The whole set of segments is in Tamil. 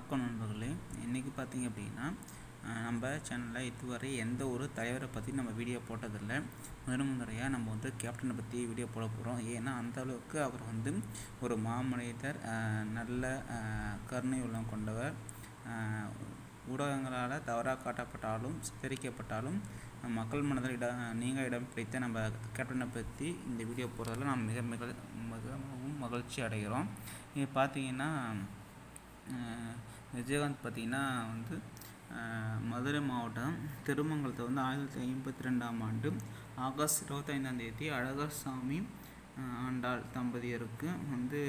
வணக்கம் நண்பர்களே. இன்றைக்கி பார்த்திங்க அப்படின்னா நம்ம சேனலில் இதுவரை எந்த ஒரு தலைவரை பற்றி நம்ம வீடியோ போட்டதில்லை. முறையாக நம்ம வந்து கேப்டனை பற்றி வீடியோ போட போகிறோம். ஏன்னா அந்தளவுக்கு அவர் வந்து ஒரு மாமனிதர், நல்ல கருணை உள்ளம் கொண்டவர். ஊடகங்களால் தவறாக காட்டப்பட்டாலும் சித்தரிக்கப்பட்டாலும் மக்கள் மனதில் இடம் பிடித்த நம்ம கேப்டனை பற்றி இந்த வீடியோ போடுறதில் நாம் மிகவும் மகிழ்ச்சி அடைகிறோம். இது பார்த்திங்கன்னா விஜயகாந்த் பார்த்திங்கன்னா வந்து மதுரை மாவட்டம் திருமங்கலத்தை வந்து 1952 ஆண்டு ஆகஸ்ட் 25 அழகர்சாமி ஆண்டாள் தம்பதியருக்கு வந்து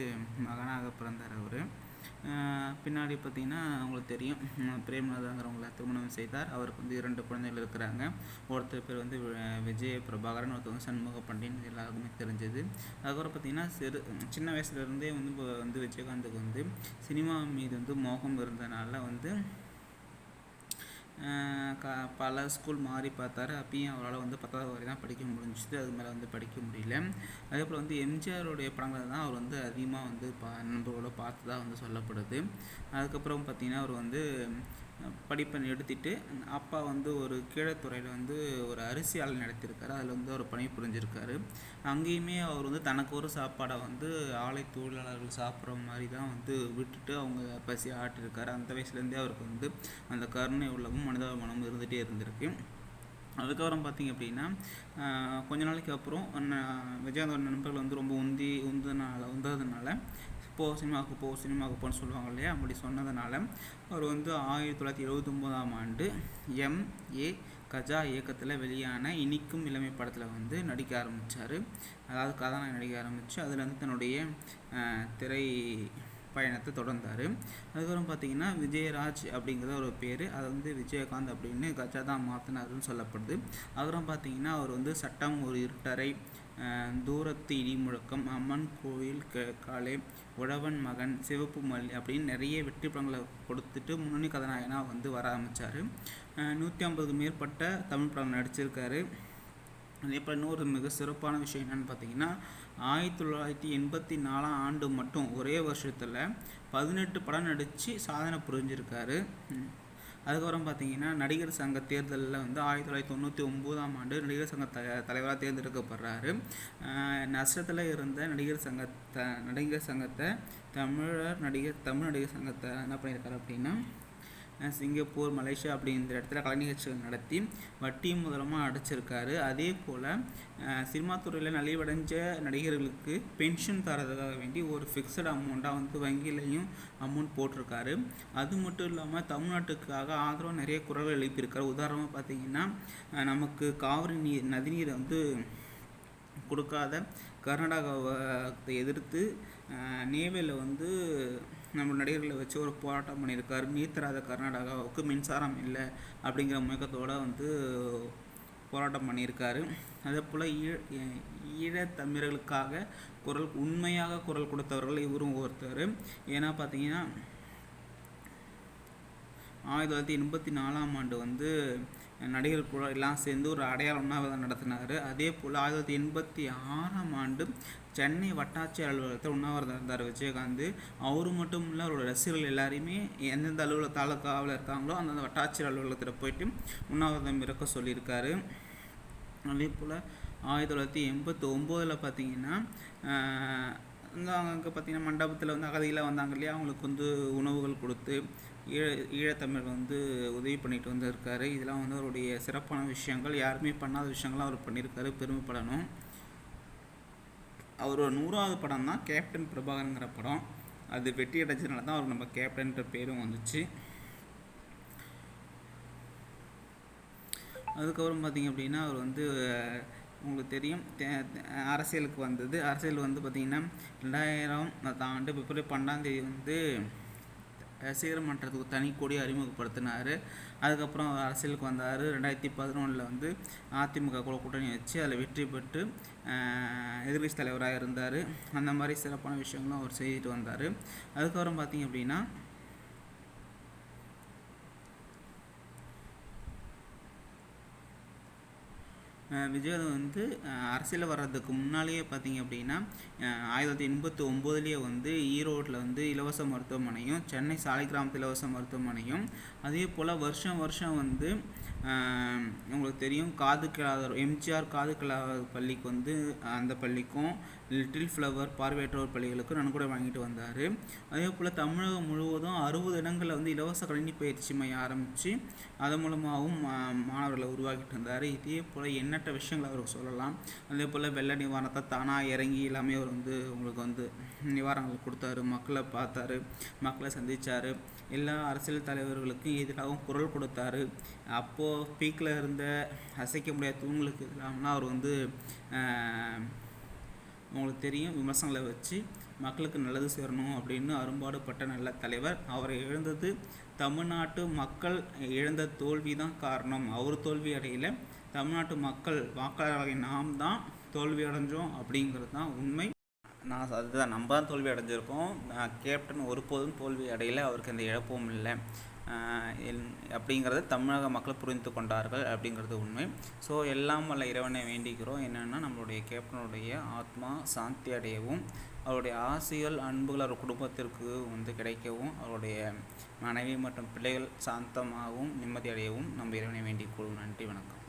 மகனாக பிறந்தார். அவர் பின்னாடி பார்த்திங்கன்னா உங்களுக்கு தெரியும், பிரேமநாதாங்கிறவங்கள திருமணம் செய்தார். அவருக்கு வந்து 2 குழந்தைகள் இருக்கிறாங்க. ஒருத்தர் பேர் வந்து விஜய பிரபாகரன், ஒருத்தர் சண்முக பாண்டியன், எல்லாருக்குமே தெரிஞ்சது. அதுக்கப்புறம் பார்த்திங்கன்னா சின்ன வயசுலேருந்தே வந்து விஜயகாந்துக்கு வந்து சினிமா மீது வந்து மோகம் இருந்தனால வந்து பல ஸ்கூல் மாறி பார்த்தாரு. அப்பயும் அவரால் வந்து 10வது வரை தான் படிக்க முடிஞ்சிது. அது மேலே வந்து படிக்க முடியல. அதேபோல் வந்து எம்ஜிஆருடைய படங்களை தான் அவர் வந்து அதிகமாக வந்து நண்பர்களோட பார்த்து தான் வந்து சொல்லப்படுது. அதுக்கப்புறம் பார்த்திங்கன்னா அவர் வந்து படிப்பை நிறுத்திட்டு அப்பா வந்து ஒரு கீழத்துறையில் வந்து ஒரு அரிசி ஆலை நடத்தியிருக்காரு. அதில் வந்து அவர் பணி புரிஞ்சிருக்காரு. அங்கேயுமே அவர் வந்து தனக்கு ஒரு சாப்பாடை வந்து ஆலை தொழிலாளர்கள் சாப்பிட்ற மாதிரி தான் வந்து விட்டுட்டு அவங்க பசி ஆட்டிருக்காரு. அந்த வயசுலேருந்தே அவருக்கு வந்து அந்த கருணை உள்ளமும் மனிதாபிமானமும் இருந்துகிட்டே இருந்திருக்கு. அதுக்கப்புறம் பார்த்திங்க அப்படின்னா கொஞ்ச நாளைக்கு அப்புறம் விஜயகாந்தோட நண்பர்கள் வந்து ரொம்ப உந்ததுனால சினிமாவுக்கு போன்னு சொல்லுவாங்க இல்லையா, அப்படி சொன்னதுனால அவர் வந்து 1979 ஆண்டு M.A. கஜா இயக்கத்தில் வெளியான இனிக்கும் இளமை படத்தில் வந்து நடிக்க ஆரம்பித்தார். அதாவது கதாநாயகன் நடிக்க ஆரம்பித்து அதில் வந்து தன்னுடைய திரை பயணத்தை தொடர்ந்தார். அதுக்கப்புறம் பார்த்திங்கன்னா விஜயராஜ் அப்படிங்கிற ஒரு பேர், அதை வந்து விஜயகாந்த் அப்படின்னு கஜா தான் மாற்றினாருன்னு சொல்லப்படுது. அதுக்கப்புறம் பார்த்திங்கன்னா அவர் வந்து சட்டம் ஒரு இருட்டறை, தூரத்து இடி முழக்கம், அம்மன் கோயில் காலை, உழவன் மகன், சிவப்பு மல்லி அப்படின்னு நிறைய வெற்றி படங்களை கொடுத்துட்டு முன்னணி கதாநாயகனாக வந்து வர ஆரம்பித்தார். 150க்கு மேற்பட்ட தமிழ் படம் நடிச்சிருக்காரு. அதேபோல் இன்னொரு மிக சிறப்பான விஷயம் என்னென்னு பார்த்தீங்கன்னா 1984 ஆண்டு மட்டும் ஒரே வருஷத்தில் 18 படம் நடித்து சாதனை புரிஞ்சிருக்காரு. அதுக்கப்புறம் பார்த்திங்கன்னா நடிகர் சங்க தேர்தலில் வந்து 1999 ஆண்டு நடிகர் சங்க தலைவராக தேர்ந்தெடுக்கப்படுறாரு. நஷ்டத்தில் இருந்த நடிகர் சங்கத்தை தமிழ் நடிகர் சங்கத்தை என்ன பண்ணியிருக்காரு அப்படின்னா சிங்கப்பூர், மலேசியா அப்படிங்கிற இடத்துல கலை நிகழ்ச்சிகள் நடத்தி வட்டி முதலமாக அடைச்சிருக்காரு. அதே போல் சினிமா துறையில் நலிவடைஞ்ச நடிகர்களுக்கு பென்ஷன் தரதுக்காக வேண்டி ஒரு ஃபிக்ஸட் அமௌண்ட்டாக வந்து வங்கியிலையும் அமௌண்ட் போட்டிருக்காரு. அது மட்டும் இல்லாமல் தமிழ்நாட்டுக்காக ஆதரவாக நிறைய குரல்கள் எழுப்பியிருக்காரு. உதாரணமாக பார்த்திங்கன்னா நமக்கு காவிரி நதிநீரை வந்து கொடுக்காத கர்நாடகாவை எதிர்த்து நேவேலில் வந்து நம்ம நடிகர்களை வச்சு ஒரு போராட்டம் பண்ணியிருக்காரு. நீர் தராத கர்நாடகாவுக்கு மின்சாரம் இல்லை அப்படிங்கிற முழக்கத்தோடு வந்து போராட்டம் பண்ணியிருக்காரு. அதே போல் ஈழத்தமிழர்களுக்காக உண்மையாக குரல் கொடுத்தவர்கள் இவரும் ஒருத்தர். ஏன்னா பார்த்தீங்கன்னா 1984 ஆண்டு வந்து நடிகர் கூட எல்லாம் சேர்ந்து ஒரு அடையாள உண்ணாவிரதம் நடத்தினார். அதே போல் 1986 ஆண்டு சென்னை வட்டாட்சியர் அலுவலகத்தில் உண்ணாவிரதம் இருந்தார் விஜயகாந்த். அவரு மட்டும் இல்லை, அவரோட ரசிகர்கள் எல்லாருமே எந்தெந்த தாலுக்காவில் இருக்காங்களோ அந்தந்த வட்டாட்சியர் அலுவலகத்தில் போயிட்டு உண்ணாவிரதம் இருக்க சொல்லியிருக்காரு. அதே போல் 1989 பார்த்திங்கன்னா அங்கே பார்த்திங்கன்னா மண்டபத்தில் வந்து அகதிகளாக வந்தாங்க இல்லையா, அவங்களுக்கு வந்து உணவுகள் கொடுத்து ஈழத்தமிழ் வந்து உதவி பண்ணிட்டு வந்திருக்காரு. இதெல்லாம் வந்து அவருடைய சிறப்பான விஷயங்கள், யாருமே பண்ணாத விஷயங்கள்லாம் அவர் பண்ணியிருக்காரு, பெருமைப்படணும். அவரோட 100வது படம் தான் கேப்டன் பிரபாகரங்கிற படம். அது வெற்றி அடைச்சதுனால தான் அவர் நம்ம கேப்டன்ற பேரும் வந்துச்சு. அதுக்கப்புறம் பார்த்திங்க அப்படின்னா அவர் வந்து உங்களுக்கு தெரியும் அரசியலுக்கு வந்தது. அரசியல் வந்து பார்த்திங்கன்னா 2000 ஆண்டு பிப்ரவரி 12 வந்து ரசிகர் மன்றத்துக்கு தனி கொடி அறிமுகப்படுத்தினார். அதுக்கப்புறம் அரசியலுக்கு வந்தார். 2011 வந்து அதிமுக கூட கூட்டணி வச்சு அதில் வெற்றி பெற்று எதிர்கட்சி தலைவராக இருந்தார். அந்த மாதிரி சிறப்பான விஷயங்களும் அவர் செய்துட்டு வந்தார். அதுக்கப்புறம் பார்த்திங்க அப்படின்னா விஜய் வந்து அரசியல் வர்றதுக்கு முன்னாலேயே பார்த்தீங்க அப்படின்னா 1989 வந்து ஈரோட்டில் வந்து இலவச மருத்துவமனையும், சென்னை சாலிகிராமத்தில் இலவச மருத்துவமனையும், அதே போல் வருஷம் வருஷம் வந்து உங்களுக்கு தெரியும் காது கேளாதோர் எம்ஜிஆர் காது கேளாதோர் பள்ளிக்கு வந்து அந்த பள்ளிக்கும், லிட்டில் ஃப்ளவர் பார்வையற்றோர் பள்ளிகளுக்கும் நன்கொடை வாங்கிட்டு வந்தார். அதே போல் தமிழகம் முழுவதும் 60 இடங்களில் வந்து இலவச கணினி பயிற்சி மையம் ஆரம்பித்து அதன் மூலமாகவும் மாணவர்களை உருவாக்கிட்டு இருந்தார். இதே போல் எண்ணற்ற விஷயங்கள் அவருக்கு சொல்லலாம். அதே போல் வெள்ள நிவாரணத்தை தானாக இறங்கி எல்லாமே அவர் வந்து உங்களுக்கு வந்து நிவாரணங்கள் கொடுத்தாரு, மக்களை பார்த்தாரு, மக்களை சந்தித்தார், எல்லா அரசியல் தலைவர்களுக்கும் எதிராகவும் குரல் கொடுத்தாரு. அப்போது பீக்கில் இருந்த அசைக்க முடியாத தூண்களுக்கு எதிராகலாம் அவர் வந்து உங்களுக்கு தெரியும் விமர்சனங்களை வச்சு மக்களுக்கு நல்லது சேரணும் அப்படின்னு அரும்பாடுபட்ட நல்ல தலைவர். அவரை இழந்தது தமிழ்நாட்டு மக்கள் இழந்த தோல்வி தான் காரணம். அவர் தோல்வி அடையல, தமிழ்நாட்டு மக்கள் வாக்காளர்களை நாம் தான் தோல்வி அடைஞ்சோம் அப்படிங்கிறது தான் உண்மை. அதுதான் நம்ம தான் தோல்வி அடைஞ்சிருக்கோம். கேப்டன் ஒருபோதும் தோல்வி அடையலை, அவருக்கு எந்த இழப்பும் இல்லை அப்படிங்கிறத தமிழக மக்கள் புரிந்து கொண்டார்கள் அப்படிங்கிறது உண்மை. ஸோ எல்லாம் வல்ல இறைவனை வேண்டிக்கிறோம். என்னென்னா நம்மளுடைய கேப்டனுடைய ஆத்மா சாந்தி அடையவும், அவருடைய ஆசைகள் அன்புகள் அவர் குடும்பத்திற்கு வந்து கிடைக்கவும், அவருடைய மனைவி மற்றும் பிள்ளைகள் சாந்தமாகவும் நிம்மதி அடையவும் நம்ம இறைவனை வேண்டிக் கொள்வோம். நன்றி, வணக்கம்.